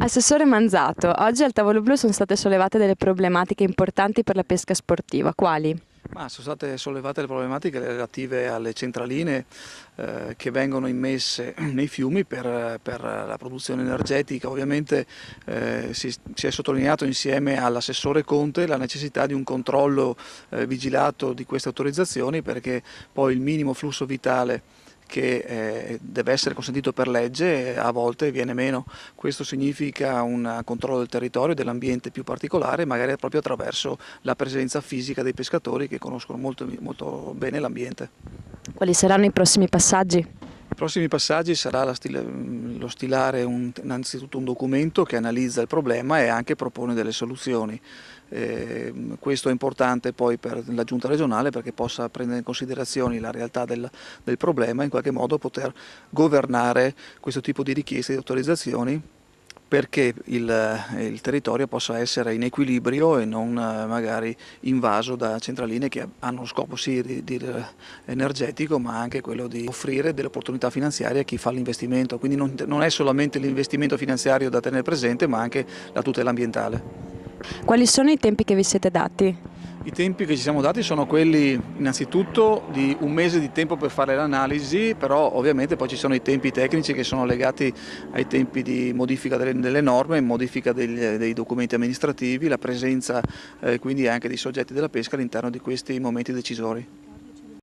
Assessore Manzato, oggi al tavolo blu sono state sollevate delle problematiche importanti per la pesca sportiva. Quali? Ma sono state sollevate le problematiche relative alle centraline che vengono immesse nei fiumi per la produzione energetica. Ovviamente si è sottolineato insieme all'assessore Conte la necessità di un controllo vigilato di queste autorizzazioni, perché poi il minimo flusso vitale che deve essere consentito per legge a volte viene meno. Questo significa un controllo del territorio e dell'ambiente più particolare, magari proprio attraverso la presenza fisica dei pescatori che conoscono molto bene l'ambiente. Quali saranno i prossimi passaggi? I prossimi passaggi sarà lo stilare innanzitutto un documento che analizza il problema e anche propone delle soluzioni. Questo è importante poi per la giunta regionale, perché possa prendere in considerazione la realtà del problema e in qualche modo poter governare questo tipo di richieste di autorizzazioni, perché il territorio possa essere in equilibrio e non magari invaso da centraline che hanno lo scopo sì energetico, ma anche quello di offrire delle opportunità finanziarie a chi fa l'investimento. Quindi non è solamente l'investimento finanziario da tenere presente, ma anche la tutela ambientale. Quali sono i tempi che vi siete dati? I tempi che ci siamo dati sono quelli innanzitutto di un mese di tempo per fare l'analisi, però ovviamente poi ci sono i tempi tecnici che sono legati ai tempi di modifica delle norme, modifica dei documenti amministrativi, la presenza quindi anche dei soggetti della pesca all'interno di questi momenti decisori.